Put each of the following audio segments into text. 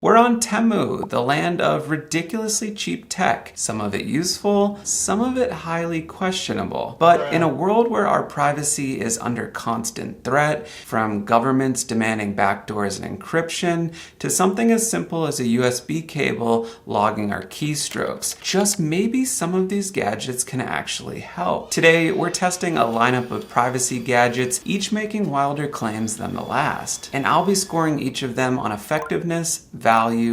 We're on Temu, the land of ridiculously cheap tech. Some of it useful, some of it highly questionable. But in a world where our privacy is under constant threat, from governments demanding backdoors and encryption, to something as simple as a USB cable logging our keystrokes, just maybe some of these gadgets can actually help. Today, we're testing a lineup of privacy gadgets, each making wilder claims than the last. And I'll be scoring each of them on effectiveness, value,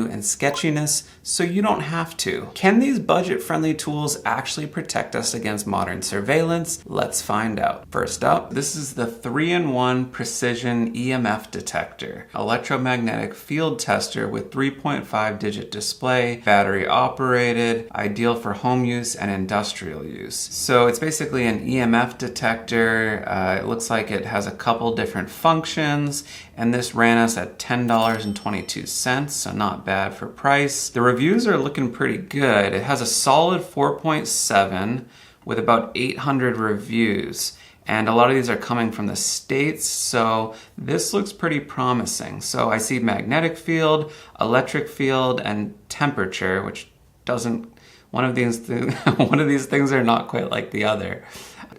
and sketchiness, so you don't have to. Can these budget-friendly tools actually protect us against modern surveillance? Let's find out. First up, this is the 3-in-1 precision EMF detector. Electromagnetic field tester with 3.5-digit display, battery operated, ideal for home use and industrial use. So it's basically an EMF detector. It looks like it has a couple different functions, and this ran us at $10.22, so not bad for price. The reviews are looking pretty good. It has a solid 4.7 with about 800 reviews. And a lot of these are coming from the States, so this looks pretty promising. So I see magnetic field, electric field, and temperature, which doesn't, one of these things are not quite like the other.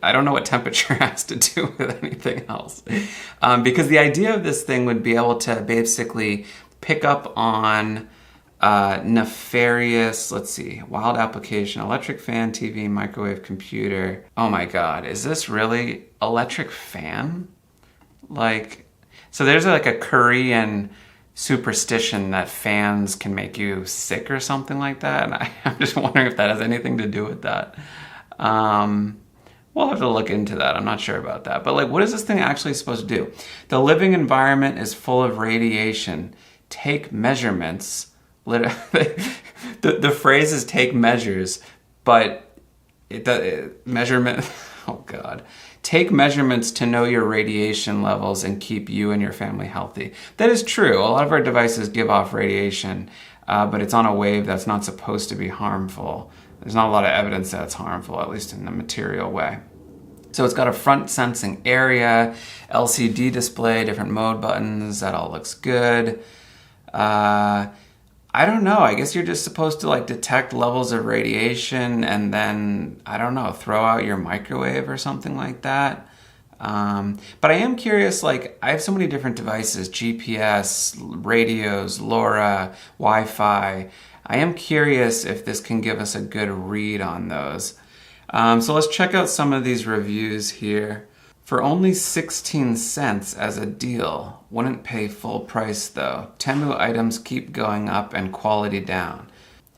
I don't know what temperature has to do with anything else. Because the idea of this thing would be able to basically pick up on nefarious, let's see, wild application, electric fan, TV, microwave, computer. Oh my God, is this really electric fan? Like, so there's like a Korean superstition that fans can make you sick or something like that. And I'm just wondering if that has anything to do with that. We'll have to look into that. I'm not sure about that. But like, what is this thing actually supposed to do? The living environment is full of radiation. Take measurements. The phrase is take measures, but measurement, oh God. Take measurements to know your radiation levels and keep you and your family healthy. That is true. A lot of our devices give off radiation, but it's on a wave that's not supposed to be harmful. There's not a lot of evidence that it's harmful, at least in a material way. So it's got a front sensing area, LCD display, different mode buttons. That all looks good. I don't know. I guess you're just supposed to like detect levels of radiation and then, I don't know, throw out your microwave or something like that. But I am curious, like I have so many different devices, GPS, radios, LoRa, Wi-Fi. I am curious if this can give us a good read on those. So let's check out some of these reviews here. For only 16 cents as a deal. Wouldn't pay full price though. Temu items keep going up and quality down.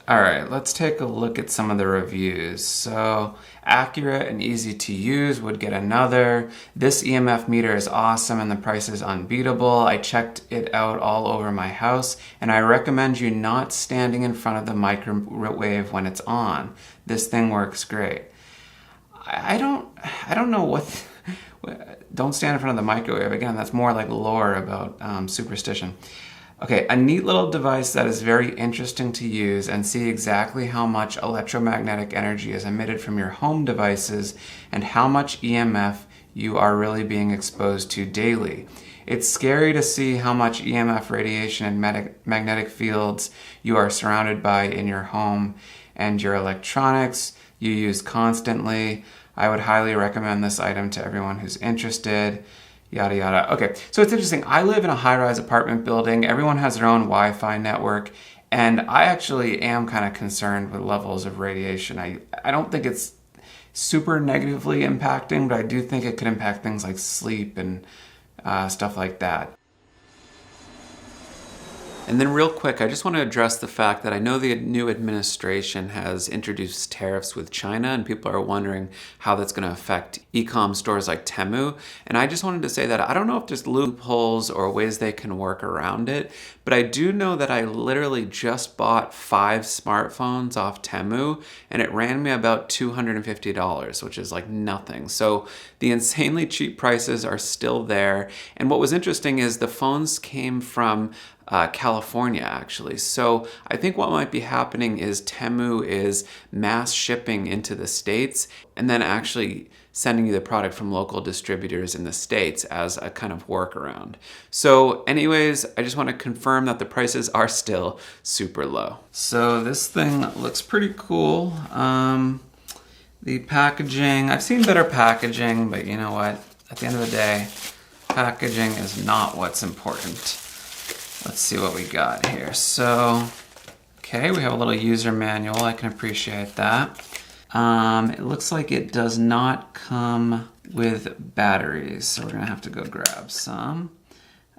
Alright, let's take a look at some of the reviews. So, accurate and easy to use would get another. This EMF meter is awesome and the price is unbeatable. I checked it out all over my house and I recommend you not standing in front of the microwave when it's on. This thing works great. I don't know what... Don't stand in front of the microwave. Again, that's more like lore about superstition. Okay, a neat little device that is very interesting to use and see exactly how much electromagnetic energy is emitted from your home devices and how much EMF you are really being exposed to daily. It's scary to see how much EMF radiation and magnetic fields you are surrounded by in your home and your electronics you use constantly. I would highly recommend this item to everyone who's interested, yada yada. Okay, so it's interesting. I live in a high-rise apartment building. Everyone has their own Wi-Fi network, and I actually am kind of concerned with levels of radiation. I don't think it's super negatively impacting, but I do think it could impact things like sleep and stuff like that. And then real quick, I just want to address the fact that I know the new administration has introduced tariffs with China and people are wondering how that's going to affect e-com stores like Temu. And I just wanted to say that I don't know if there's loopholes or ways they can work around it, but I do know that I literally just bought 5 smartphones off Temu and it ran me about $250, which is like nothing. So the insanely cheap prices are still there. And what was interesting is the phones came from California, actually. So I think what might be happening is Temu is mass shipping into the States and then actually sending you the product from local distributors in the States as a kind of workaround. So anyways, I just want to confirm that the prices are still super low. So this thing looks pretty cool. The packaging, I've seen better packaging, but you know what? At the end of the day, packaging is not what's important. Let's see what we got here. So, okay, we have a little user manual. I can appreciate that. It looks like it does not come with batteries, so we're gonna have to go grab some.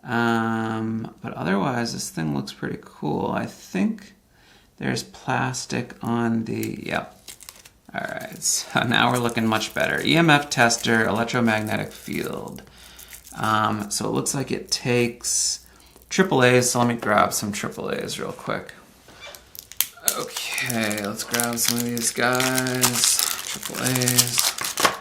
But otherwise, this thing looks pretty cool. I think there's plastic on the, yep. All right, so now we're looking much better. EMF tester, electromagnetic field. So it looks like it takes AAAs, so let me grab some AAAs real quick. Okay, let's grab some of these guys. AAAs.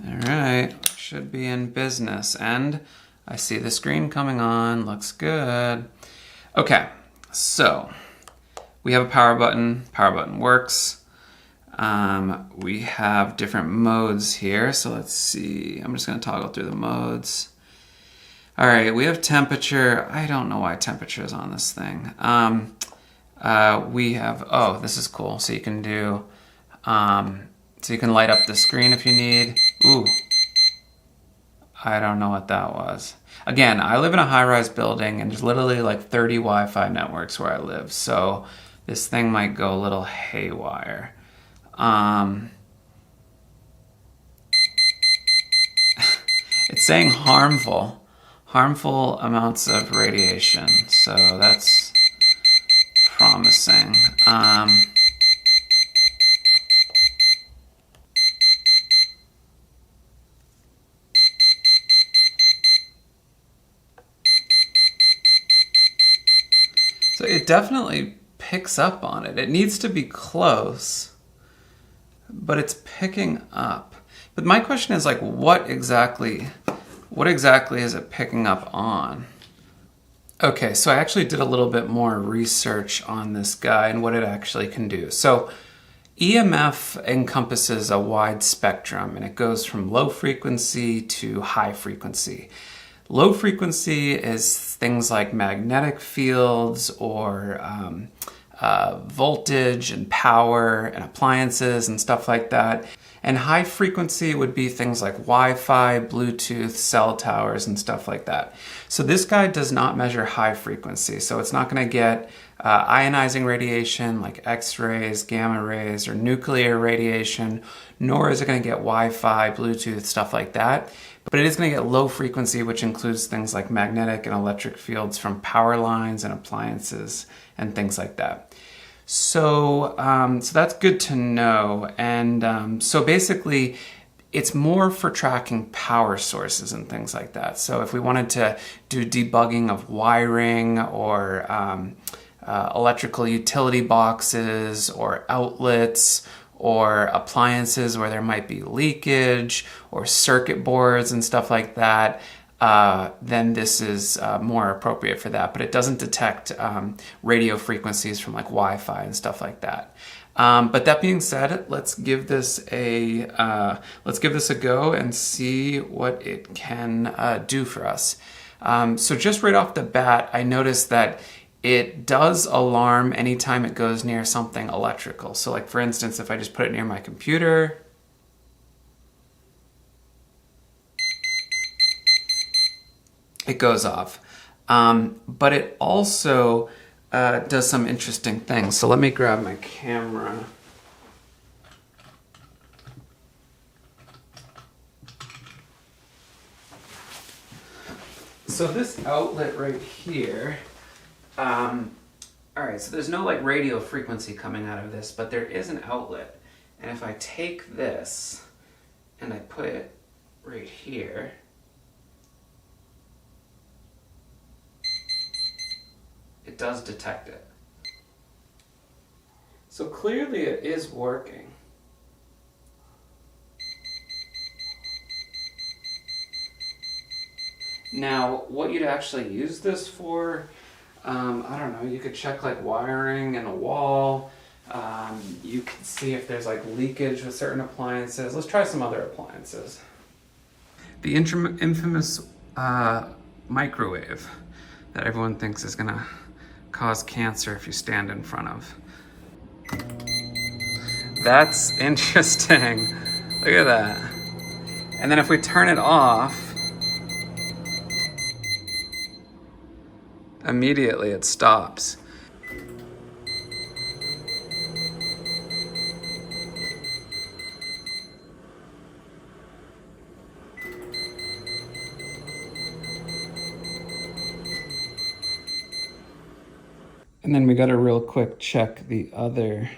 All right, should be in business. And I see the screen coming on, looks good. Okay, so we have a power button. Power button works. We have different modes here, so let's see. I'm just gonna toggle through the modes. All right, we have temperature. I don't know why temperature is on this thing. We have, oh, this is cool. So you can do, so you can light up the screen if you need. Ooh, I don't know what that was. Again, I live in a high-rise building and there's literally like 30 Wi-Fi networks where I live. So this thing might go a little haywire. It's saying harmful amounts of radiation, so that's promising. So it definitely picks up on it. It needs to be close, but it's picking up. But my question is like, what exactly is it picking up on? Okay, so I actually did a little bit more research on this guy and what it actually can do. So EMF encompasses a wide spectrum and it goes from low frequency to high frequency. Low frequency is things like magnetic fields or voltage and power and appliances and stuff like that. And high frequency would be things like Wi-Fi, Bluetooth, cell towers, and stuff like that. So this guy does not measure high frequency. So it's not going to get ionizing radiation like X-rays, gamma rays, or nuclear radiation, nor is it going to get Wi-Fi, Bluetooth, stuff like that. But it is going to get low frequency, which includes things like magnetic and electric fields from power lines and appliances and things like that. So, so that's good to know. And so basically, it's more for tracking power sources and things like that. So if we wanted to do debugging of wiring or electrical utility boxes or outlets or appliances where there might be leakage or circuit boards and stuff like that, then this is more appropriate for that. But it doesn't detect radio frequencies from like Wi-Fi and stuff like that. But that being said, let's give this a go and see what it can do for us. So just right off the bat, I noticed that it does alarm anytime it goes near something electrical. So like for instance, if I just put it near my computer, it goes off. But it also does some interesting things. So let me grab my camera. So this outlet right here, all right, so there's no like radio frequency coming out of this, but there is an outlet. And if I take this and I put it right here, it does detect it. So clearly it is working. Now, what you'd actually use this for I don't know, you could check like wiring in a wall. You can see if there's like leakage with certain appliances. Let's try some other appliances. The infamous microwave that everyone thinks is gonna cause cancer if you stand in front of. That's interesting. Look at that. And then if we turn it off, immediately it stops. And then we got to real quick check the other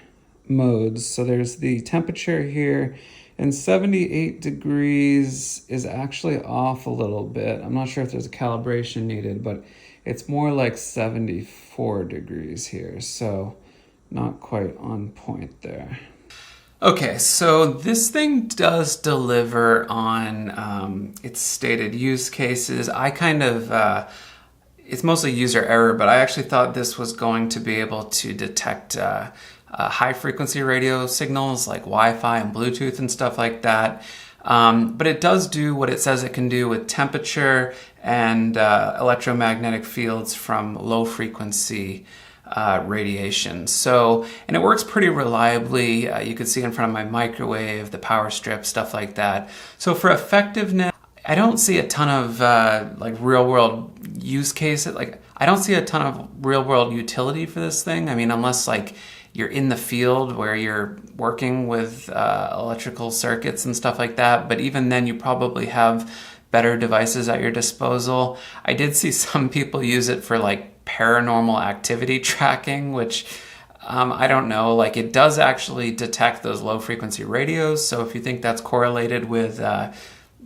modes. So there's the temperature here, and 78 degrees is actually off a little bit. I'm not sure if there's a calibration needed, but it's more like 74 degrees here. So not quite on point there. Okay, so this thing does deliver on its stated use cases. I kind of, it's mostly user error, but I actually thought this was going to be able to detect high frequency radio signals like Wi-Fi and Bluetooth and stuff like that. But it does do what it says it can do with temperature and electromagnetic fields from low frequency radiation. So, and it works pretty reliably. You can see in front of my microwave, the power strip, stuff like that. So for effectiveness, I don't see a ton of like real world use cases. Like I don't see a ton of real world utility for this thing. I mean, unless like you're in the field where you're working with electrical circuits and stuff like that. But even then you probably have better devices at your disposal. I did see some people use it for like paranormal activity tracking, which I don't know, like it does actually detect those low frequency radios. So if you think that's correlated with the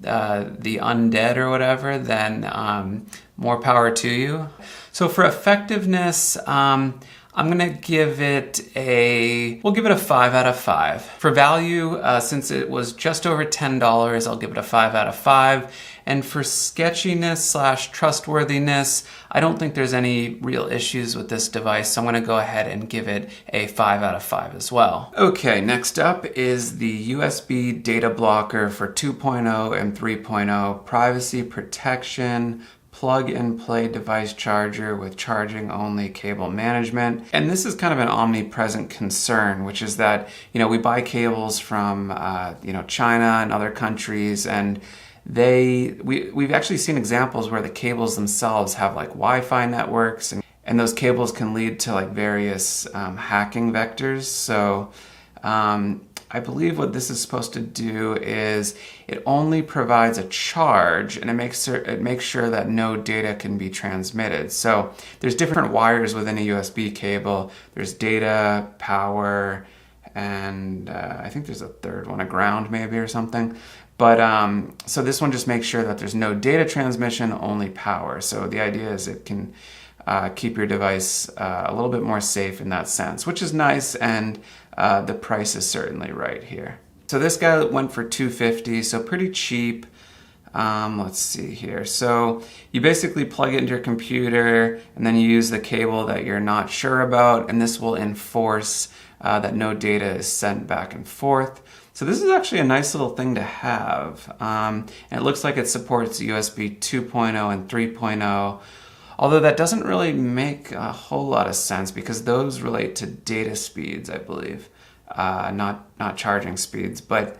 undead or whatever, then more power to you. So for effectiveness, I'm gonna give it we'll give it a 5 out of 5. For value, since it was just over $10, I'll give it a 5 out of 5. And for sketchiness / trustworthiness, I don't think there's any real issues with this device, so I'm gonna go ahead and give it a 5 out of 5 as well. Okay, next up is the USB data blocker for 2.0 and 3.0, privacy protection, plug-and-play device charger with charging-only cable management. And this is kind of an omnipresent concern, which is that, you know, we buy cables from, China and other countries, and we've actually seen examples where the cables themselves have like Wi-Fi networks, and those cables can lead to like various hacking vectors. So I believe what this is supposed to do is it only provides a charge, and it makes sure that no data can be transmitted. So there's different wires within a USB cable. There's data, power, and I think there's a third one, a ground maybe or something. But so this one just makes sure that there's no data transmission, only power. So the idea is it can keep your device a little bit more safe in that sense, which is nice, and the price is certainly right here. So this guy went for $250, so pretty cheap. Let's see here. So you basically plug it into your computer, and then you use the cable that you're not sure about, and this will enforce that no data is sent back and forth. So this is actually a nice little thing to have. And it looks like it supports USB 2.0 and 3.0. Although that doesn't really make a whole lot of sense because those relate to data speeds, I believe, not charging speeds. But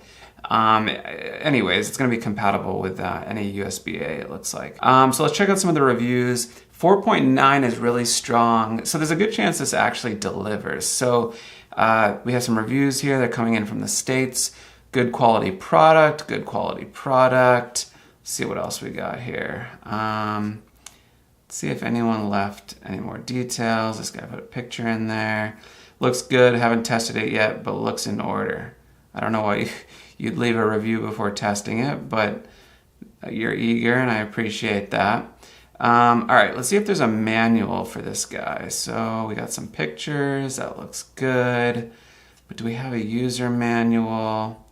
anyways, it's going to be compatible with any USB-A, it looks like. So let's check out some of the reviews. 4.9 is really strong, so there's a good chance this actually delivers. So we have some reviews here. They're coming in from the States. Good quality product, good quality product. Let's see what else we got here. See if anyone left any more details. This guy put a picture in there. Looks good, haven't tested it yet, but looks in order. I don't know why you'd leave a review before testing it, but you're eager and I appreciate that. All right, let's see if there's a manual for this guy. So we got some pictures, that looks good. But do we have a user manual?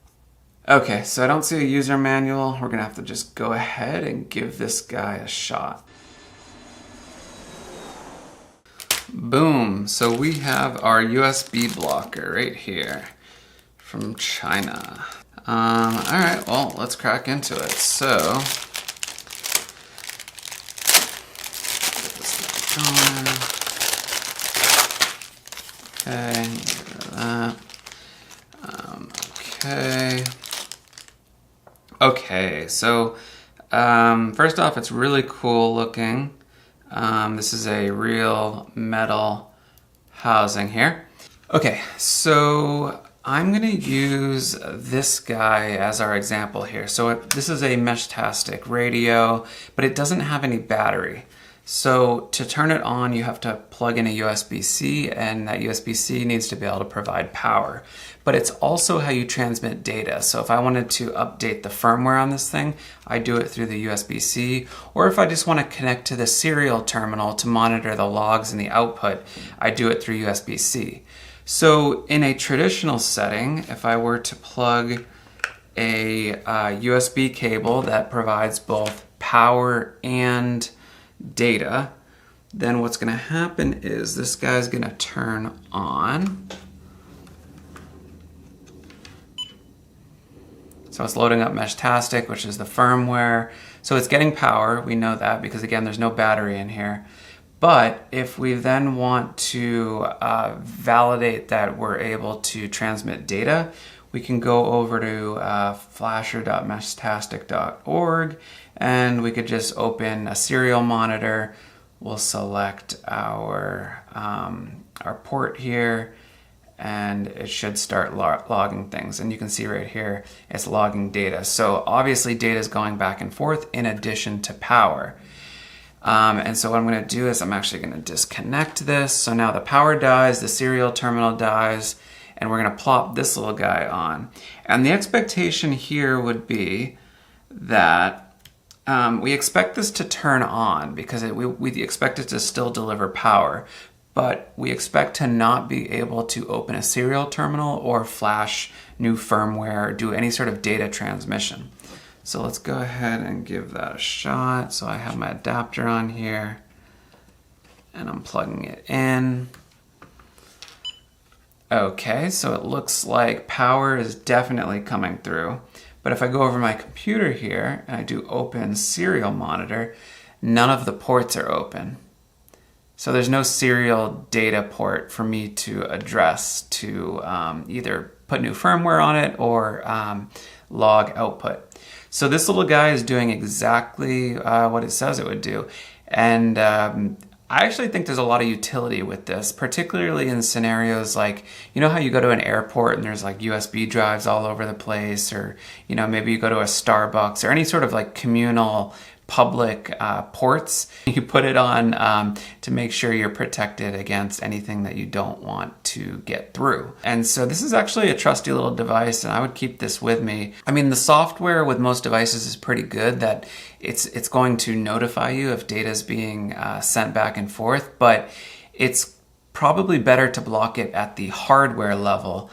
Okay, so I don't see a user manual. We're gonna have to just go ahead and give this guy a shot. Boom. So we have our USB blocker right here from China. All right, well, let's crack into it. So, get this going. Okay, get rid of that. Okay. Okay, so first off, it's really cool looking. This is a real metal housing here. Okay, so I'm gonna use this guy as our example here. So this is a Meshtastic radio, but it doesn't have any battery. So to turn it on, you have to plug in a USB-C, and that USB-C needs to be able to provide power. But it's also how you transmit data. So if I wanted to update the firmware on this thing, I do it through the USB-C. Or if I just want to connect to the serial terminal to monitor the logs and the output, I do it through USB-C. So in a traditional setting, if I were to plug a USB cable that provides both power and data, then what's going to happen is this guy's going to turn on. So it's loading up Meshtastic, which is the firmware. So it's getting power. We know that because, again, there's no battery in here. But if we then want to validate that we're able to transmit data, we can go over to flasher.meshtastic.org, and we could just open a serial monitor. We'll select our port here, and it should start logging things. And you can see right here, it's logging data. So obviously data is going back and forth in addition to power. And so what I'm going to do is I'm actually going to disconnect this. So now the power dies, the serial terminal dies, and we're going to plop this little guy on. And the expectation here would be that we expect this to turn on because we expect it to still deliver power, but we expect to not be able to open a serial terminal or flash new firmware or do any sort of data transmission. So let's go ahead and give that a shot. So I have my adapter on here and I'm plugging it in. Okay, so it looks like power is definitely coming through. But if I go over my computer here and I do open serial monitor, none of the ports are open. So there's no serial data port for me to address to either put new firmware on it or log output. So this little guy is doing exactly what it says it would do. And I actually think there's a lot of utility with this, particularly in scenarios like, you know how you go to an airport and there's like USB drives all over the place, or, you know, maybe you go to a Starbucks or any sort of like communal public ports. You put it on to make sure you're protected against anything that you don't want to get through. And so this is actually a trusty little device, and I would keep this with me. I mean, the software with most devices is pretty good, that it's going to notify you if data is being sent back and forth, but it's probably better to block it at the hardware level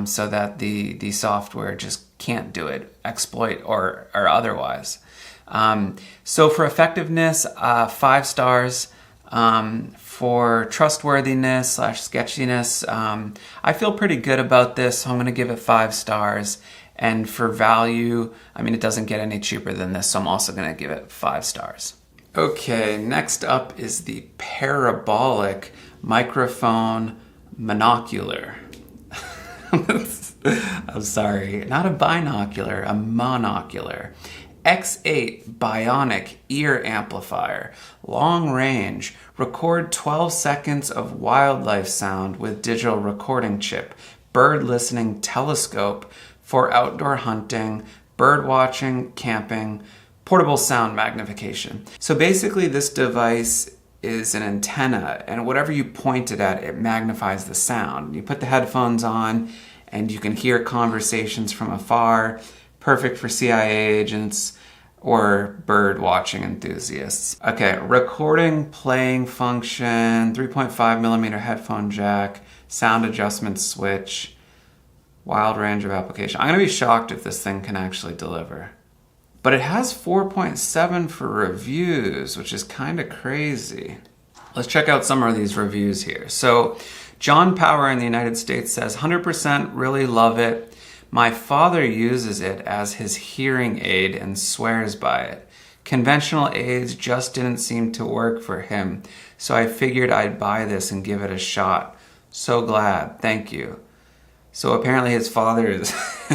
so that the software just can't do it, exploit or otherwise. So for effectiveness, 5 stars. For trustworthiness / sketchiness, I feel pretty good about this, so I'm going to give it 5 stars. And for value, I mean, it doesn't get any cheaper than this, so I'm also going to give it 5 stars. Okay, next up is the Parabolic microphone monocular. I'm sorry, not a binocular, a monocular. X8 Bionic ear amplifier, long range, record 12 seconds of wildlife sound with digital recording chip, bird listening telescope for outdoor hunting, bird watching, camping, portable sound magnification. So basically this device is an antenna, and whatever you point it at, it magnifies the sound. You put the headphones on and you can hear conversations from afar. Perfect for CIA agents or bird watching enthusiasts. Okay, recording, playing function, 3.5mm headphone jack, sound adjustment switch, wide range of application. I'm gonna be shocked if this thing can actually deliver. But it has 4.7 for reviews, which is kind of crazy. Let's check out some of these reviews here. So John Power in the United States says, 100% really love it. My father uses it as his hearing aid and swears by it. Conventional aids just didn't seem to work for him, so I figured I'd buy this and give it a shot. So glad. Thank you. So apparently his father is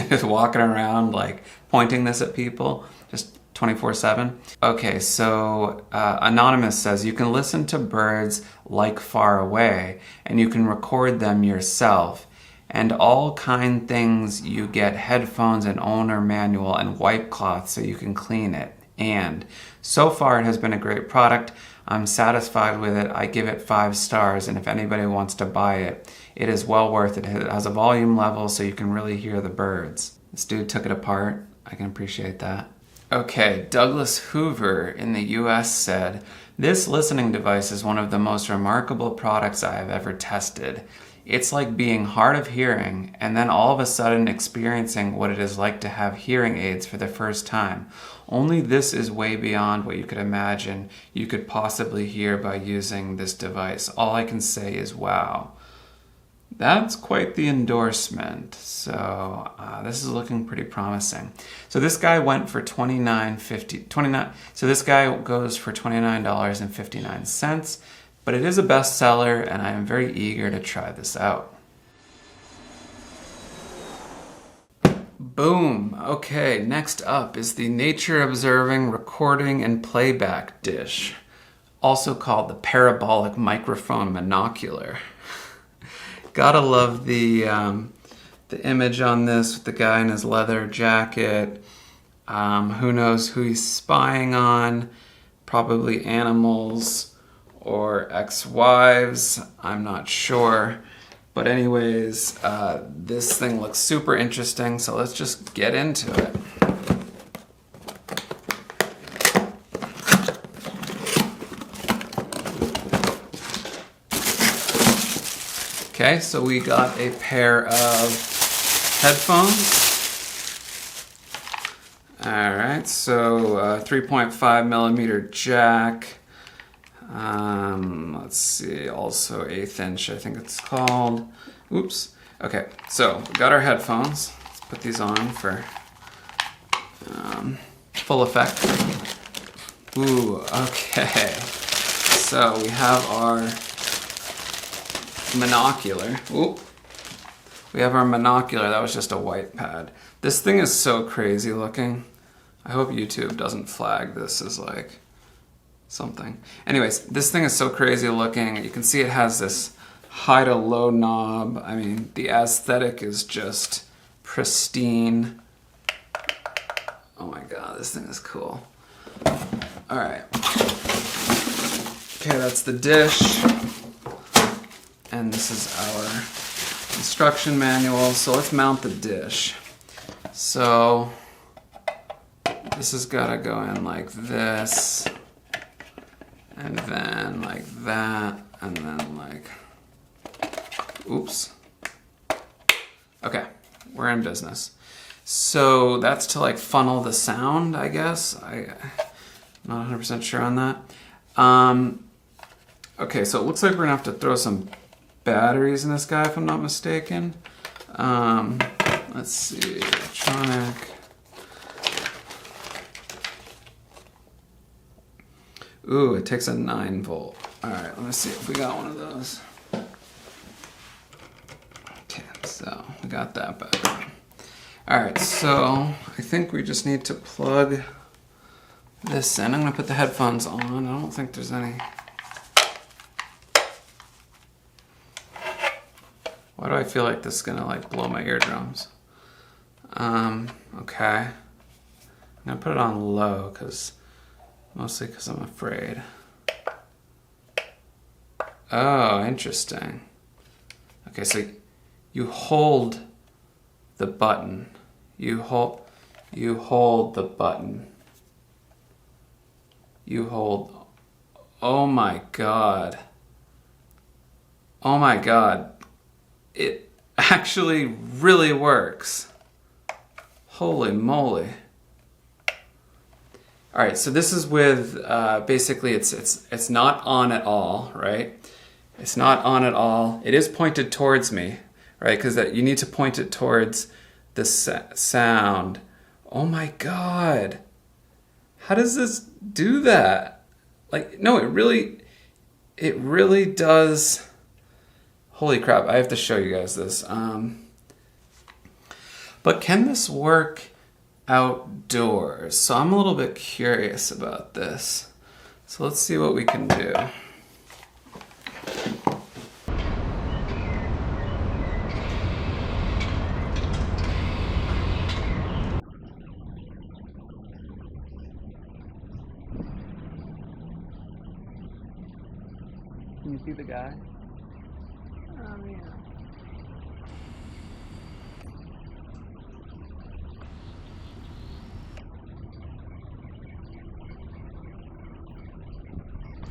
just walking around like pointing this at people, just 24/7. Okay, so Anonymous says, you can listen to birds like far away, and you can record them yourself. And all kind things, you get headphones and owner manual and wipe cloth so you can clean it. And so far it has been a great product. I'm satisfied with it. I give it 5 stars, and if anybody wants to buy it, it is well worth it. It has a volume level so you can really hear the birds. This dude took it apart. I can appreciate that. Okay, Douglas Hoover in the US said, this listening device is one of the most remarkable products I have ever tested. It's like being hard of hearing and then all of a sudden experiencing what it is like to have hearing aids for the first time. Only this is way beyond what you could imagine you could possibly hear by using this device. All I can say is wow. That's quite the endorsement. So this is looking pretty promising. So this guy went for $29.50. So this guy goes for $29.59. But it is a bestseller, and I am very eager to try this out. Boom. Okay, next up is the nature observing, recording, and playback dish, also called the Parabolic microphone monocular. Gotta love the image on this with the guy in his leather jacket. Who knows who he's spying on? Probably animals or ex-wives, I'm not sure. But anyways, this thing looks super interesting, so let's just get into it. Okay, so we got a pair of headphones. All right, so 3.5 millimeter jack. Let's see, also 1/8 inch, I think it's called. Oops. Okay, so we got our headphones. Let's put these on for full effect. Ooh, okay. So we have our monocular. Ooh. We have our monocular. That was just a white pad. This thing is so crazy looking. I hope YouTube doesn't flag this as like something. Anyways, this thing is so crazy looking. You can see it has this high to low knob. I mean, the aesthetic is just pristine. Oh my god, this thing is cool. All right. Okay, that's the dish. And this is our instruction manual. So let's mount the dish. So this has got to go in like this. And then like that, and then like, oops. Okay, we're in business. So that's to like funnel the sound, I guess. I'm not 100% sure on that. Okay, so it looks like we're gonna have to throw some batteries in this guy if I'm not mistaken. Let's see, electronic. Ooh, it takes a 9 volt. All right, let me see if we got one of those. Okay, so we got that back. All right, so I think we just need to plug this in. I'm gonna put the headphones on. I don't think there's any. Why do I feel like this is gonna like blow my eardrums? Okay. I'm gonna put it on low mostly because I'm afraid. Oh, interesting. Okay, so you hold the button. You hold the button. You hold. Oh my god. Oh my god. It actually really works. Holy moly. All right, so this is with basically it's not on at all, right? It's not on at all. It is pointed towards me, right? Because you need to point it towards the sound. Oh my God. How does this do that? Like, no, it really does. Holy crap, I have to show you guys this. But can this work outdoors? So I'm a little bit curious about this. So let's see what we can do. Can you see the guy? Oh, yeah.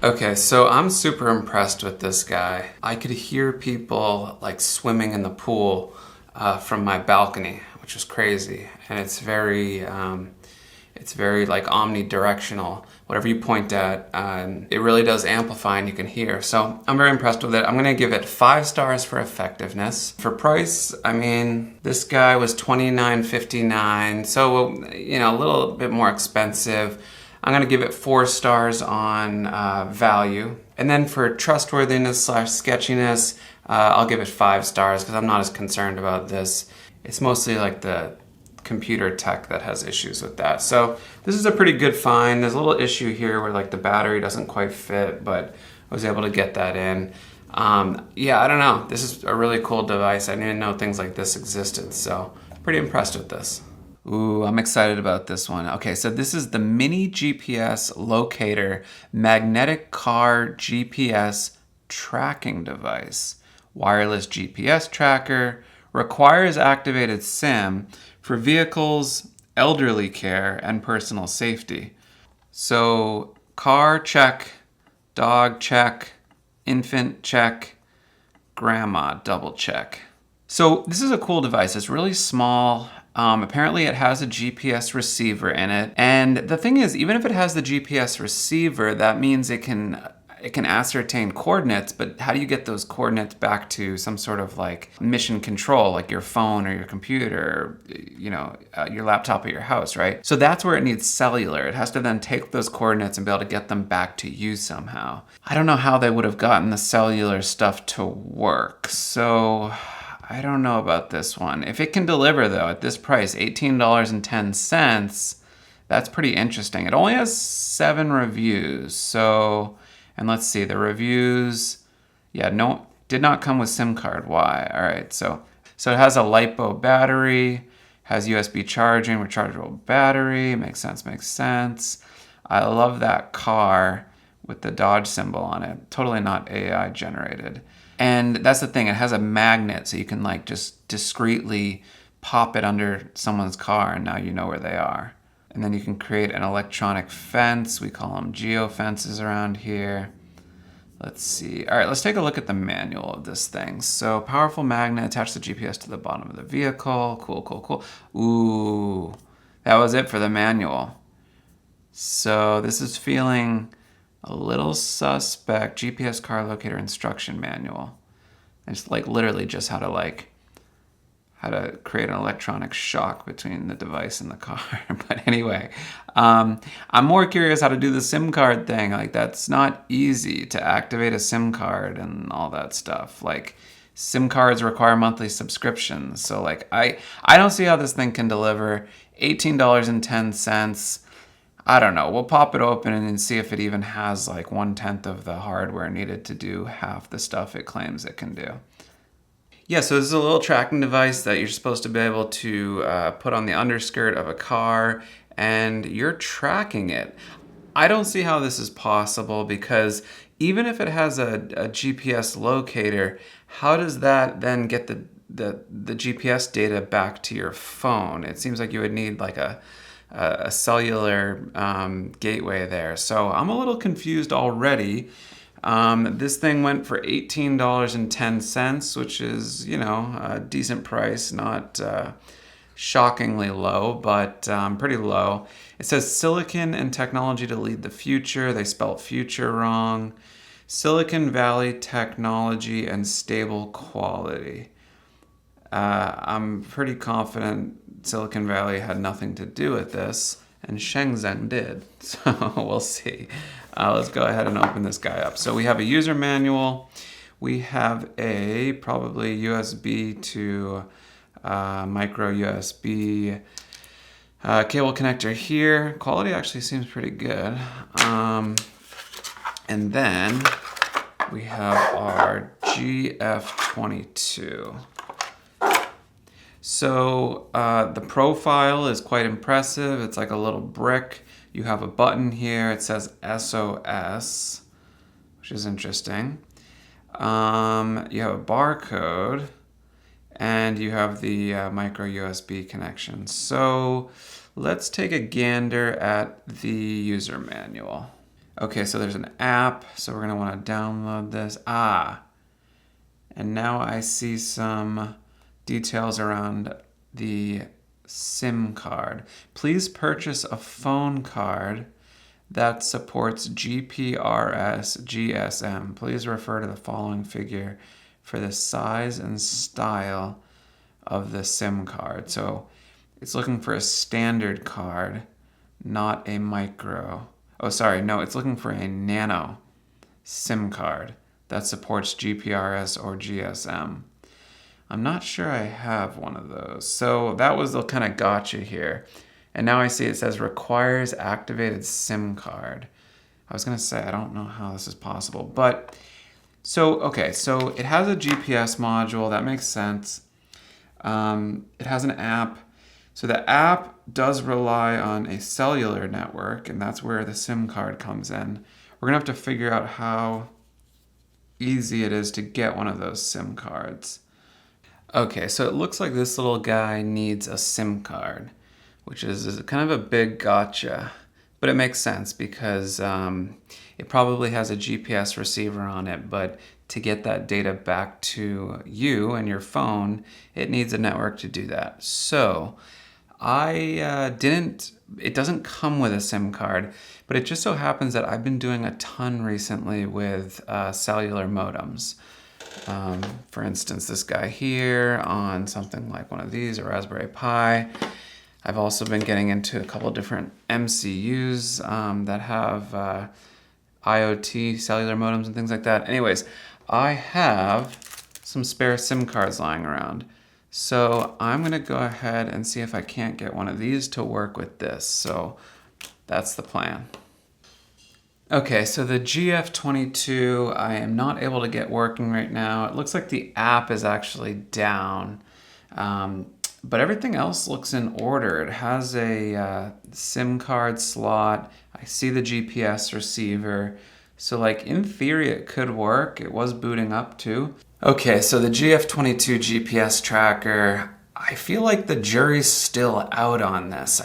Okay, so I'm super impressed with this guy. I could hear people like swimming in the pool from my balcony, which was crazy. And it's very like omnidirectional. Whatever you point at, it really does amplify and you can hear. So I'm very impressed with it. I'm gonna give it 5 stars for effectiveness. For price, I mean, this guy was $29.59, so you know, a little bit more expensive. I'm gonna give it 4 stars on value. And then for trustworthiness / sketchiness, I'll give it 5 stars because I'm not as concerned about this. It's mostly like the computer tech that has issues with that. So this is a pretty good find. There's a little issue here where like the battery doesn't quite fit, but I was able to get that in. Yeah, I don't know. This is a really cool device. I didn't even know things like this existed. So pretty impressed with this. Ooh, I'm excited about this one. Okay, so this is the Mini GPS Locator Magnetic Car GPS Tracking Device. Wireless GPS tracker, requires activated SIM for vehicles, elderly care, and personal safety. So car check, dog check, infant check, grandma double check. So this is a cool device. It's really small. Apparently it has a GPS receiver in it. And the thing is, even if it has the GPS receiver, that means it can ascertain coordinates, but how do you get those coordinates back to some sort of like mission control, like your phone or your computer, or, you know, your laptop at your house, right? So that's where it needs cellular. It has to then take those coordinates and be able to get them back to you somehow. I don't know how they would have gotten the cellular stuff to work. So I don't know about this one. If it can deliver though, at this price, $18.10, that's pretty interesting. It only has 7 reviews. So, and let's see, the reviews, yeah, no, did not come with SIM card. Why? All right, so it has a LiPo battery, has USB charging, rechargeable battery, makes sense. I love that car with the Dodge symbol on it. Totally not AI generated. And that's the thing, it has a magnet so you can like just discreetly pop it under someone's car and now you know where they are. And then you can create an electronic fence. We call them geofences around here. Let's see. All right, let's take a look at the manual of this thing. So powerful magnet, attach the GPS to the bottom of the vehicle. Cool. Ooh, that was it for the manual. So this is feeling a little suspect. GPS car locator instruction manual. It's like literally just how to create an electronic shock between the device and the car. But anyway, I'm more curious how to do the SIM card thing. Like that's not easy to activate a SIM card and all that stuff. Like SIM cards require monthly subscriptions. So like I don't see how this thing can deliver $18.10. I don't know. We'll pop it open and see if it even has like 1/10 of the hardware needed to do half the stuff it claims it can do. Yeah, so this is a little tracking device that you're supposed to be able to put on the underskirt of a car, and you're tracking it. I don't see how this is possible because even if it has a GPS locator, how does that then get the GPS data back to your phone? It seems like you would need like a cellular gateway there. So I'm a little confused already. This thing went for $18.10, which is, you know, a decent price, not shockingly low, but pretty low. It says silicon and technology to lead the future. They spelled future wrong. Silicon Valley technology and stable quality. I'm pretty confident Silicon Valley had nothing to do with this, and Shenzhen did. So we'll see. Let's go ahead and open this guy up. So we have a user manual. We have a probably USB to micro USB cable connector here. Quality actually seems pretty good. And then we have our GF22. So the profile is quite impressive. It's like a little brick. You have a button here. It says SOS, which is interesting. You have a barcode, and you have the micro USB connection. So let's take a gander at the user manual. Okay, so there's an app, so we're gonna wanna download this. And now I see some details around the SIM card. Please purchase a phone card that supports GPRS GSM. Please refer to the following figure for the size and style of the SIM card. So it's looking for a standard card, not a micro. Oh, sorry, no, it's looking for a nano SIM card that supports GPRS or GSM. I'm not sure I have one of those. So that was the kind of gotcha here. And now I see it says requires activated SIM card. I was gonna say, I don't know how this is possible, but okay, so it has a GPS module, that makes sense. It has an app. So the app does rely on a cellular network, and that's where the SIM card comes in. We're gonna have to figure out how easy it is to get one of those SIM cards. Okay, so it looks like this little guy needs a SIM card, which is kind of a big gotcha, but it makes sense because it probably has a GPS receiver on it, but to get that data back to you and your phone, it needs a network to do that. So it doesn't come with a SIM card, but it just so happens that I've been doing a ton recently with cellular modems. For instance, this guy here on something like one of these, a Raspberry Pi. I've also been getting into a couple different MCUs that have IoT cellular modems and things like that. Anyways, I have some spare SIM cards lying around. So I'm gonna go ahead and see if I can't get one of these to work with this. So that's the plan. Okay, so the GF22 I am not able to get working right now. It looks like the app is actually down, but everything else looks in order. It has a SIM card slot. I see the GPS receiver. So like in theory it could work. It was booting up too. Okay, so the GF22 GPS tracker, I feel like the jury's still out on this.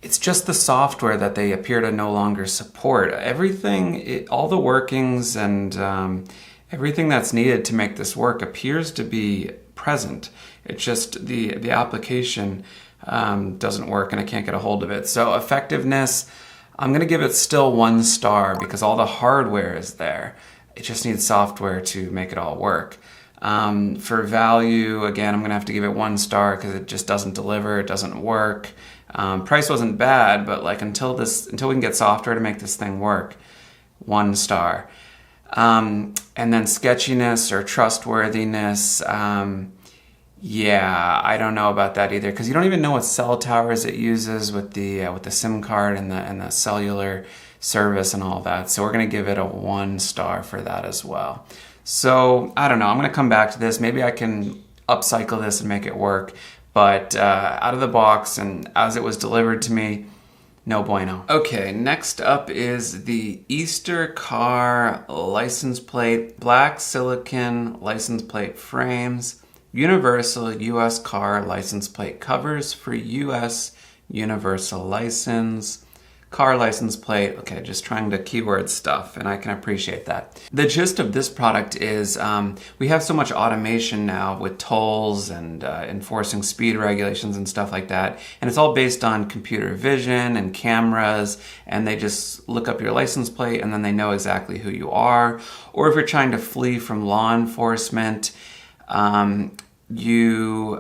It's just the software that they appear to no longer support. Everything, all the workings and everything that's needed to make this work appears to be present. It's just the application doesn't work and I can't get a hold of it. So effectiveness, I'm gonna give it still 1 star because all the hardware is there. It just needs software to make it all work. For value, again, I'm gonna have to give it 1 star because it just doesn't deliver, it doesn't work. Price wasn't bad, but like until we can get software to make this thing work, 1 star. And then sketchiness or trustworthiness, yeah, I don't know about that either because you don't even know what cell towers it uses with the SIM card and the cellular service and all that. So we're gonna give it a 1 star for that as well. So I don't know, I'm gonna come back to this. Maybe I can upcycle this and make it work. But out of the box and as it was delivered to me, no bueno. Okay, next up is the Easter car license plate, black silicon license plate frames, universal US car license plate covers for US universal license, car license plate. Okay, just trying to keyword stuff, and I can appreciate that. The gist of this product is we have so much automation now with tolls and enforcing speed regulations and stuff like that, and it's all based on computer vision and cameras, and they just look up your license plate and then they know exactly who you are. Or if you're trying to flee from law enforcement, you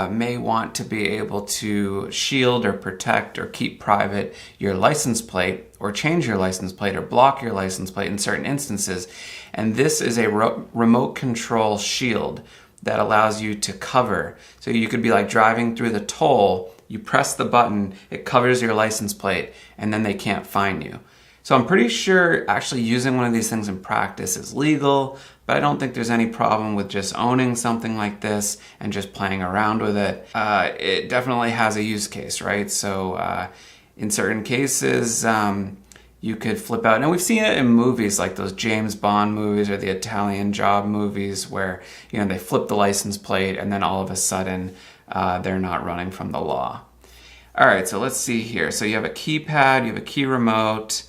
may want to be able to shield or protect or keep private your license plate, or change your license plate, or block your license plate in certain instances. And this is a remote control shield that allows you to cover. So you could be like driving through the toll, you press the button, it covers your license plate, and then they can't find you. So I'm pretty sure actually using one of these things in practice is legal, but I don't think there's any problem with just owning something like this and just playing around with it. It definitely has a use case, right? So in certain cases, you could flip out, and we've seen it in movies like those James Bond movies or the Italian Job movies where, you know, they flip the license plate and then all of a sudden they're not running from the law. All right, so let's see here. So you have a keypad, you have a key remote,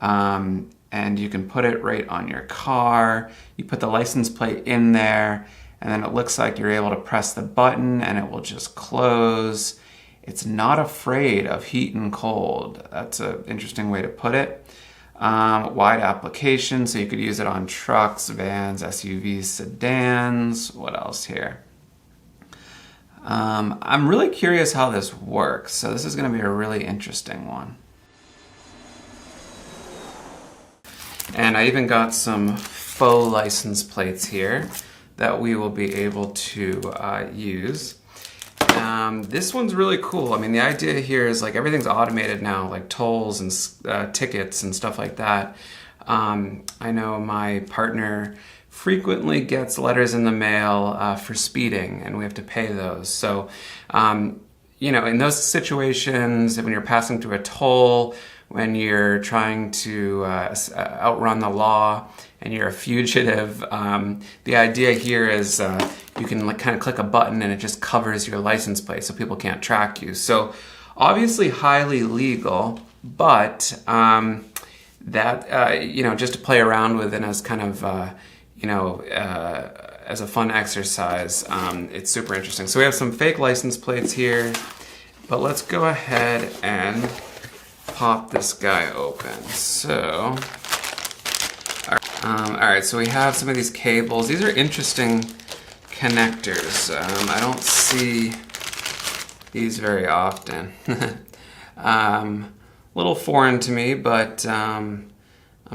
and you can put it right on your car. You put the license plate in there, and then it looks like you're able to press the button and it will just close. It's not afraid of heat and cold. That's an interesting way to put it. Wide application, so you could use it on trucks, vans, SUVs, sedans. What else here? I'm really curious how this works, so this is going to be a really interesting one. And I even got some faux license plates here that we will be able to use. This one's really cool. I mean, the idea here is like everything's automated now, like tolls and tickets and stuff like that. I know my partner frequently gets letters in the mail for speeding, and we have to pay those. So, you know, in those situations, when you're passing through a toll, when you're trying to outrun the law and you're a fugitive, the idea here is you can like kind of click a button and it just covers your license plate so people can't track you. So obviously highly legal, but that, you know, just to play around with and as kind of, you know, as a fun exercise, it's super interesting. So we have some fake license plates here, but let's go ahead and pop this guy open. So, all right, so we have some of these cables. These are interesting connectors. I don't see these very often. A little foreign to me, but I'm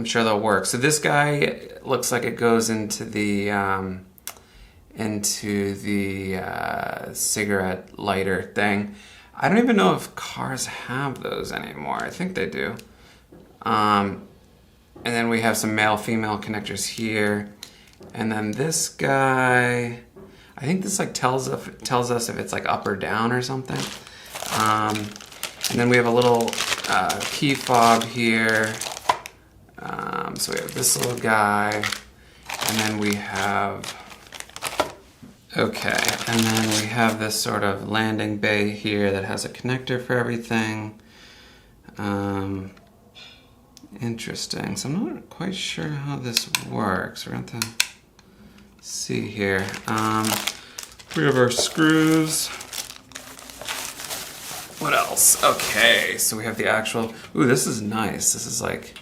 sure they'll work. So this guy looks like it goes into the cigarette lighter thing. I don't even know if cars have those anymore. I think they do. And then we have some male-female connectors here. And then this guy, I think this like tells us if it's like up or down or something. And then we have a little key fob here. So we have this little guy, and then we have, okay, and then we have this sort of landing bay here that has a connector for everything. Interesting. So I'm not quite sure how this works. We're going to have to see here. We have our screws. What else? Okay, so we have the actual, ooh, this is nice. This is like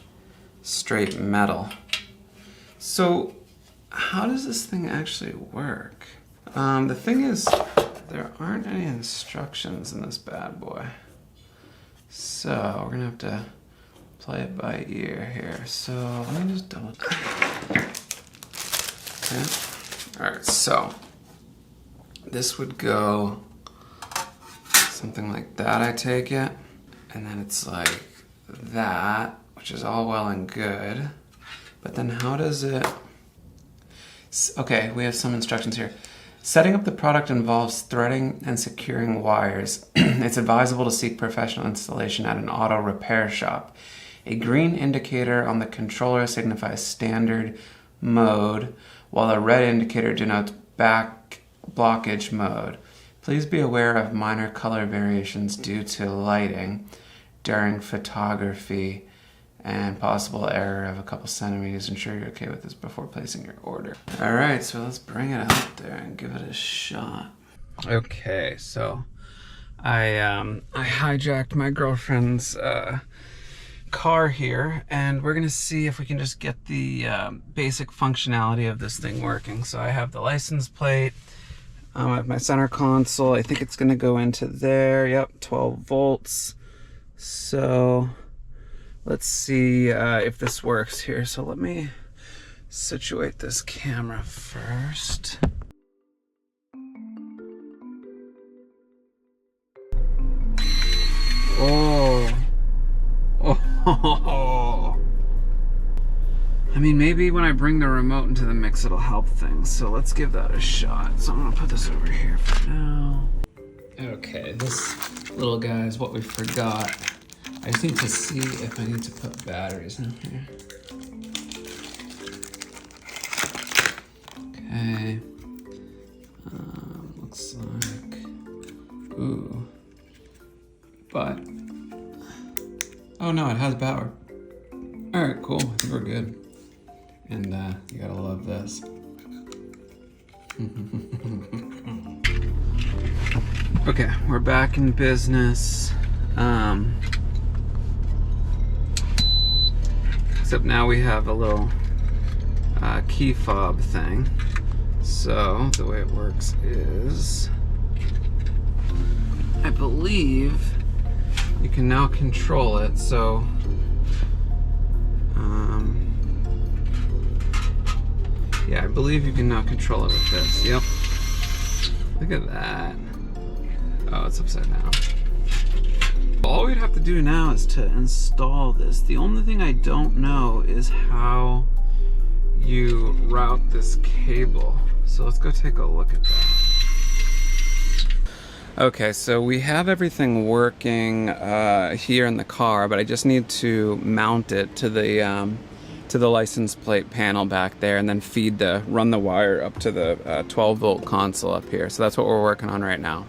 straight metal. So how does this thing actually work? The thing is, there aren't any instructions in this bad boy. So we're gonna have to play it by ear here. So let me just double check. Okay. All right, so this would go something like that, I take it. And then it's like that, which is all well and good. But then how does it... Okay, we have some instructions here. Setting up the product involves threading and securing wires. It's advisable to seek professional installation at an auto repair shop. A green indicator on the controller signifies standard mode, while a red indicator denotes back blockage mode. Please be aware of minor color variations due to lighting. during photography and possible error of a couple centimeters. Ensure you're okay with this before placing your order. All right, so let's bring it out there and give it a shot. Okay, so I hijacked my girlfriend's car here, and we're gonna see if we can just get the basic functionality of this thing working. So I have the license plate, I have my center console. I think it's gonna go into there. Yep, 12 volts. So let's see if this works here. So let me situate this camera first. Oh. Oh. I mean, maybe when I bring the remote into the mix, it'll help things. So let's give that a shot. So I'm gonna put this over here for now. Okay, this little guy is what we forgot. I just need to see if I need to put batteries in here. Okay. Looks like, ooh. But, oh no, it has power. All right, cool, I think we're good. And you gotta love this. Okay, we're back in business. Except now we have a little key fob thing. So the way it works is, I believe you can now control it. So yeah, I believe you can now control it with this. Yep. Look at that. Oh, it's upside down. All we'd have to do now is to install this. The only thing I don't know is how you route this cable. So let's go take a look at that. Okay, so we have everything working here in the car, but I just need to mount it to the license plate panel back there, and then run the wire up to the 12 volt console up here. So that's what we're working on right now.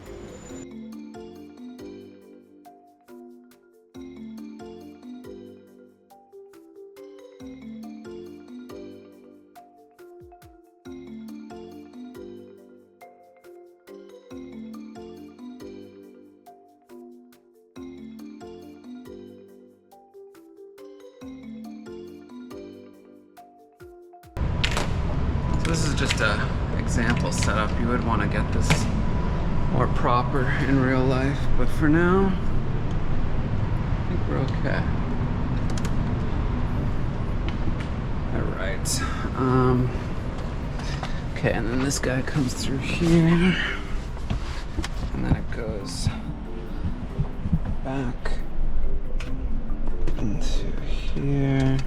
This is just an example setup. You would want to get this more proper in real life, but for now, I think we're okay. All right. Okay, and then this guy comes through here, and then it goes back into here.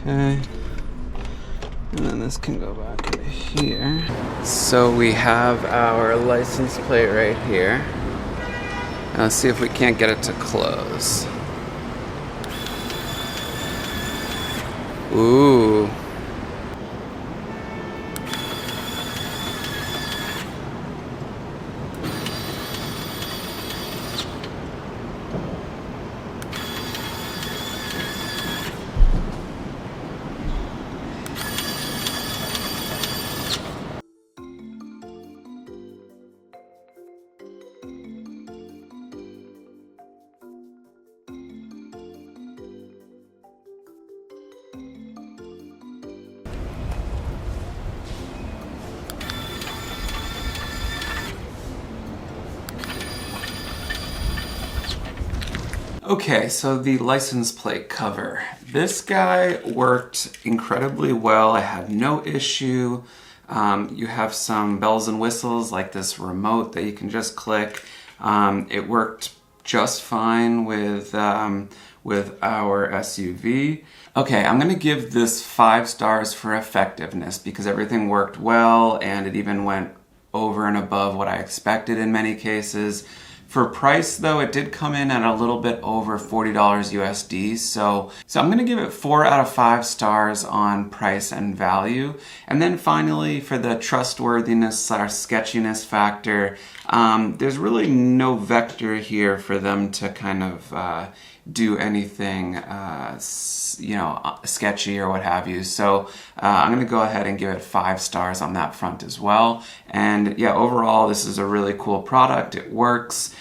Okay, and then this can go back into here. So we have our license plate right here. Now let's see if we can't get it to close. Ooh. Okay, so the license plate cover. This guy worked incredibly well. I had no issue. You have some bells and whistles like this remote that you can just click. It worked just fine with our SUV. Okay, I'm gonna give this 5 stars for effectiveness because everything worked well and it even went over and above what I expected in many cases. For price though, it did come in at a little bit over $40 USD. So I'm gonna give it 4 out of 5 stars on price and value. And then finally, for the trustworthiness / sketchiness factor, there's really no vector here for them to kind of do anything sketchy or what have you. So I'm gonna go ahead and give it 5 stars on that front as well. And yeah, overall this is a really cool product. It works.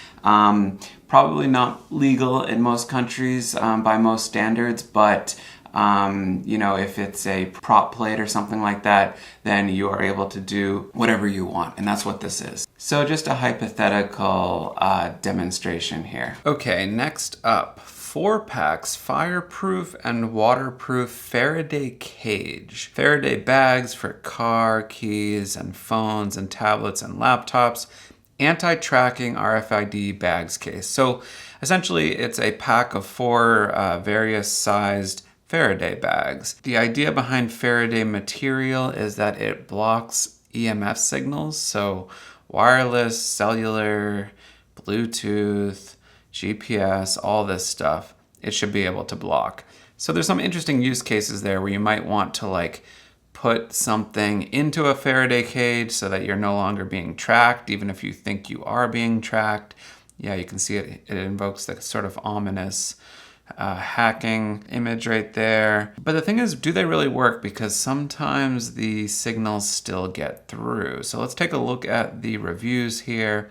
Probably not legal in most countries by most standards, but if it's a prop plate or something like that, then you are able to do whatever you want, and that's what this is. So just a hypothetical demonstration here. Okay, next up, 4-packs fireproof and waterproof Faraday cage. Faraday bags for car, keys, and phones and tablets and laptops. Anti-tracking RFID bags case. So essentially it's a pack of 4 various sized Faraday bags. The idea behind Faraday material is that it blocks EMF signals, so wireless, cellular, Bluetooth, GPS, all this stuff, it should be able to block. So there's some interesting use cases there where you might want to put something into a Faraday cage so that you're no longer being tracked, even if you think you are being tracked. Yeah, you can see it invokes the sort of ominous hacking image right there. But the thing is, do they really work? Because sometimes the signals still get through. So let's take a look at the reviews here.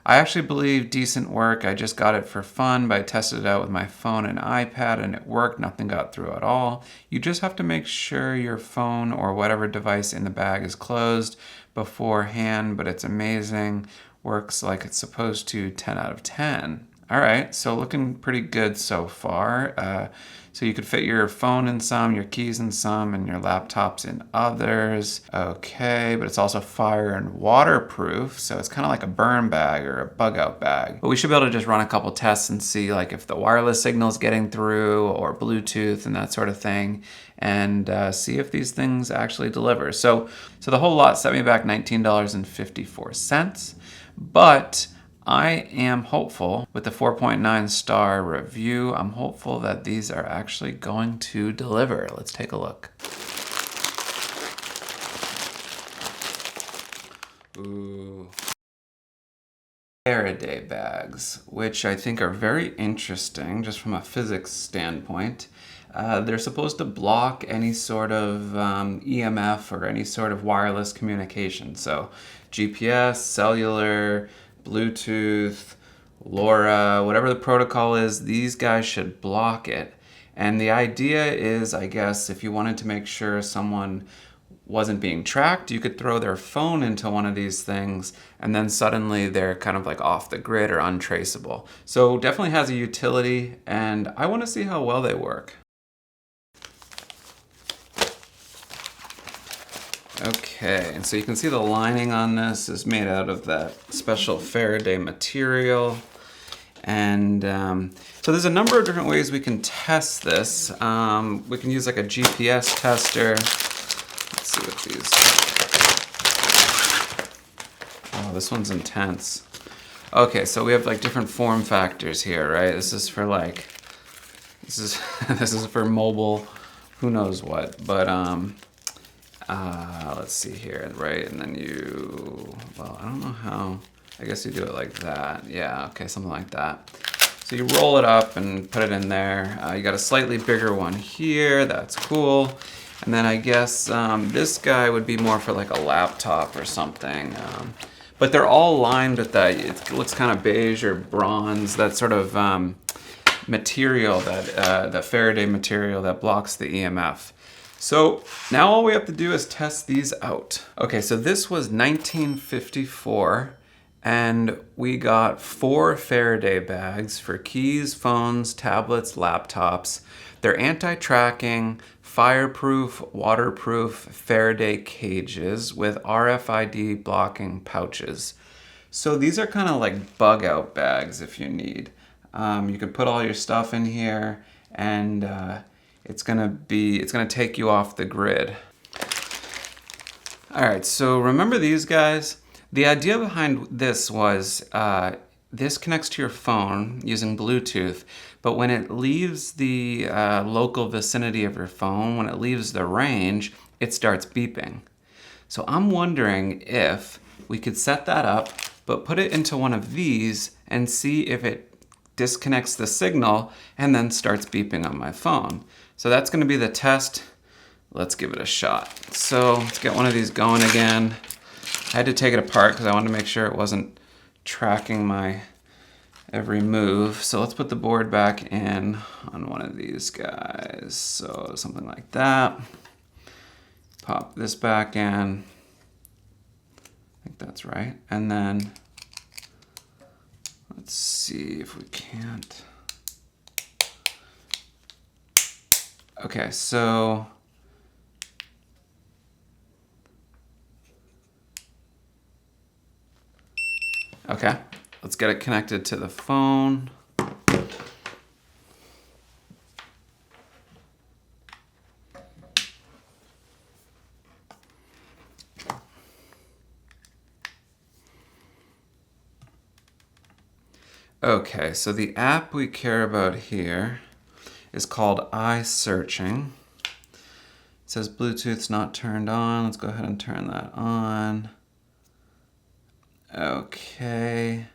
I actually believe decent work. I just got it for fun, but I tested it out with my phone and iPad and it worked. Nothing got through at all. You just have to make sure your phone or whatever device in the bag is closed beforehand, but it's amazing. Works like it's supposed to, 10 out of 10. All right, so looking pretty good so far. So you could fit your phone in some, your keys in some, and your laptops in others. Okay, but it's also fire and waterproof, so it's kind of like a burn bag or a bug out bag. But we should be able to just run a couple tests and see if the wireless signal is getting through or Bluetooth and that sort of thing, and see if these things actually deliver. So the whole lot set me back $19.54, but I am hopeful with the 4.9 star review. I'm hopeful that these are actually going to deliver. Let's take a look. Ooh. Faraday bags, which I think are very interesting just from a physics standpoint. They're supposed to block any sort of EMF or any sort of wireless communication. So GPS, cellular, Bluetooth, LoRa, whatever the protocol is, these guys should block it. And the idea is, I guess, if you wanted to make sure someone wasn't being tracked, you could throw their phone into one of these things and then suddenly they're kind of off the grid or untraceable. So definitely has a utility, and I want to see how well they work. Okay, and so you can see the lining on this is made out of that special Faraday material. And so there's a number of different ways we can test this. We can use a GPS tester. Let's see what these... Oh, this one's intense. Okay, so we have different form factors here, right? This is for this is for mobile, who knows what, but let's see here, right? And then I don't know how, I guess you do it like that. Yeah, okay, something like that. So you roll it up and put it in there. You got a slightly bigger one here, that's cool. And then I guess this guy would be more for a laptop or something. But they're all lined with that, it looks kind of beige or bronze, that sort of material, that Faraday material that blocks the EMF. So now all we have to do is test these out. Okay, so this was 1954, and we got 4 Faraday bags for keys, phones, tablets, laptops. They're anti-tracking, fireproof, waterproof Faraday cages with RFID blocking pouches. So these are kind of like bug out bags if you need. You can put all your stuff in here, and it's gonna take you off the grid. All right, so remember these guys? The idea behind this was this connects to your phone using Bluetooth, but when it leaves the local vicinity of your phone, when it leaves the range, it starts beeping. So I'm wondering if we could set that up, but put it into one of these and see if it disconnects the signal and then starts beeping on my phone. So that's going to be the test. Let's give it a shot. So let's get one of these going again. I had to take it apart because I wanted to make sure it wasn't tracking my every move. So let's put the board back in on one of these guys. So something like that. Pop this back in. I think that's right. And then let's see if we can't. Okay, so okay, let's get it connected to the phone. Okay, so the app we care about here is called iSearching. It says Bluetooth's not turned on. Let's go ahead and turn that on. Okay.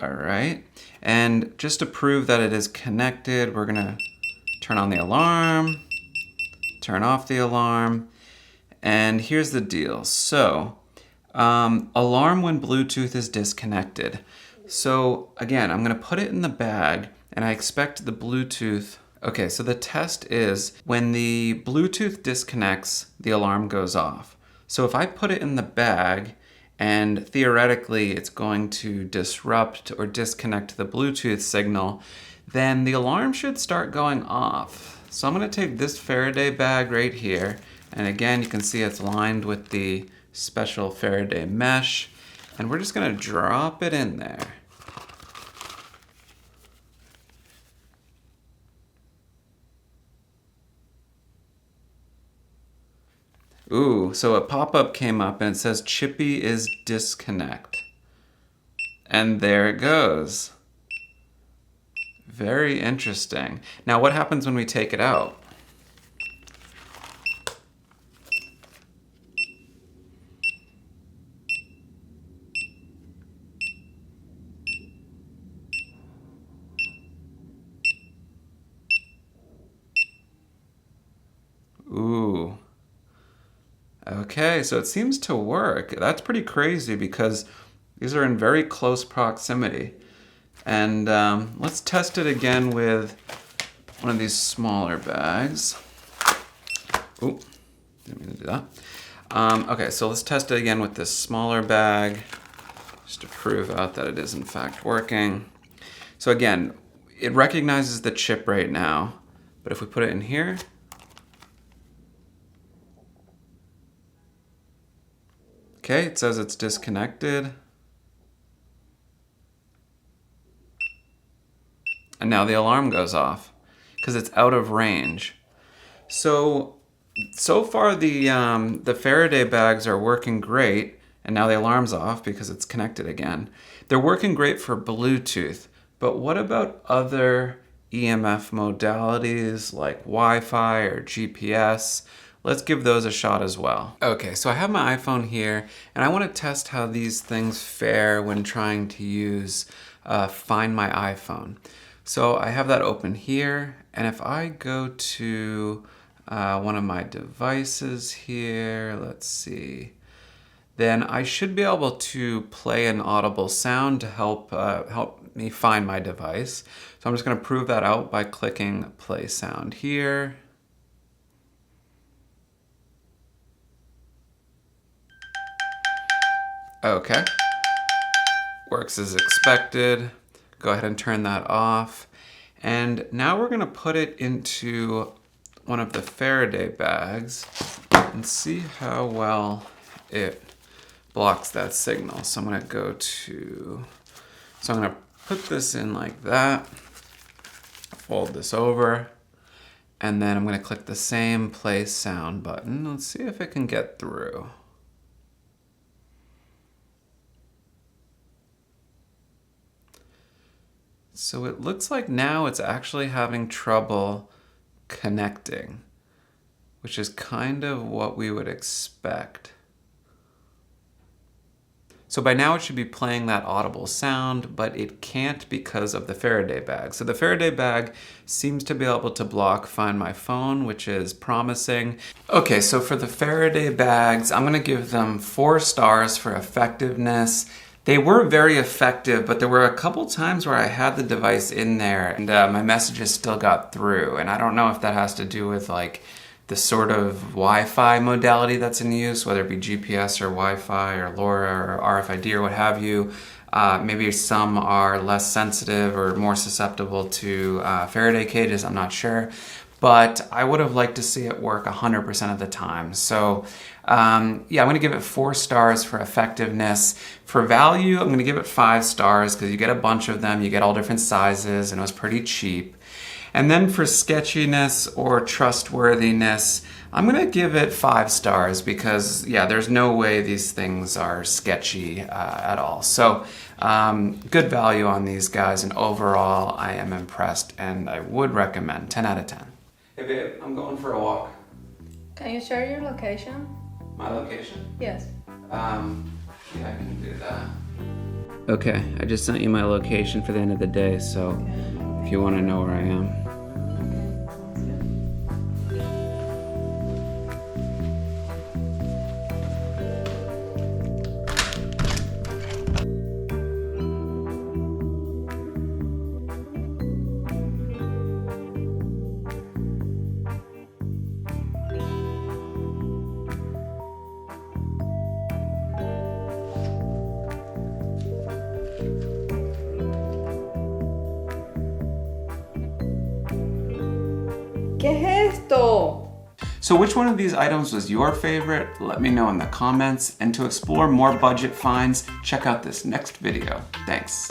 All right. And just to prove that it is connected, we're gonna turn on the alarm, turn off the alarm, and here's the deal. So, alarm when Bluetooth is disconnected. So again, I'm gonna put it in the bag and I expect the Bluetooth. Okay, so the test is when the Bluetooth disconnects, the alarm goes off. So if I put it in the bag and theoretically it's going to disrupt or disconnect the Bluetooth signal, then the alarm should start going off. So I'm gonna take this Faraday bag right here, and again, you can see it's lined with the special Faraday mesh, and we're just gonna drop it in there. Ooh, so a pop-up came up and it says Chippy is disconnect. And there it goes. Very interesting. Now what happens when we take it out? Ooh. Okay, so it seems to work. That's pretty crazy because these are in very close proximity. And let's test it again with one of these smaller bags. Ooh, didn't mean to do that. Okay, so let's test it again with this smaller bag, just to prove out that it is in fact working. So again, it recognizes the chip right now, but if we put it in here, okay, it says it's disconnected. And now the alarm goes off because it's out of range. So far the Faraday bags are working great, and now the alarm's off because it's connected again. They're working great for Bluetooth, but what about other EMF modalities like Wi-Fi or GPS? Let's give those a shot as well. Okay, so I have my iPhone here, and I want to test how these things fare when trying to use Find My iPhone. So I have that open here, and if I go to one of my devices here, let's see, then I should be able to play an audible sound to help me find my device. So I'm just going to prove that out by clicking play sound here. Okay, works as expected. Go ahead and turn that off. And now we're gonna put it into one of the Faraday bags and see how well it blocks that signal. So I'm gonna I'm gonna put this in like that, fold this over, and then I'm gonna click the same play sound button. Let's see if it can get through. So it looks like now it's actually having trouble connecting, which is kind of what we would expect. So by now it should be playing that audible sound, but it can't because of the Faraday bag. So the Faraday bag seems to be able to block Find My Phone, which is promising. Okay, so for the Faraday bags, I'm gonna give them 4 stars for effectiveness. They were very effective, but there were a couple times where I had the device in there and my messages still got through. And I don't know if that has to do with like the sort of Wi-Fi modality that's in use, whether it be GPS or Wi-Fi or LoRa or RFID or what have you. Maybe some are less sensitive or more susceptible to Faraday cages, I'm not sure. But I would have liked to see it work 100% of the time. So yeah, I'm gonna give it 4 stars for effectiveness. For value, I'm gonna give it 5 stars because you get a bunch of them, you get all different sizes, and it was pretty cheap. And then for sketchiness or trustworthiness, I'm gonna give it 5 stars because, yeah, there's no way these things are sketchy at all. So good value on these guys, and overall, I am impressed and I would recommend 10 out of 10. Hey babe, I'm going for a walk. Can you share your location? My location? Yes. Yeah, I can do that. Okay, I just sent you my location for the end of the day, so if you want to know where I am. ¿Qué es esto? So which one of these items was your favorite? Let me know in the comments. And to explore more budget finds, check out this next video. Thanks.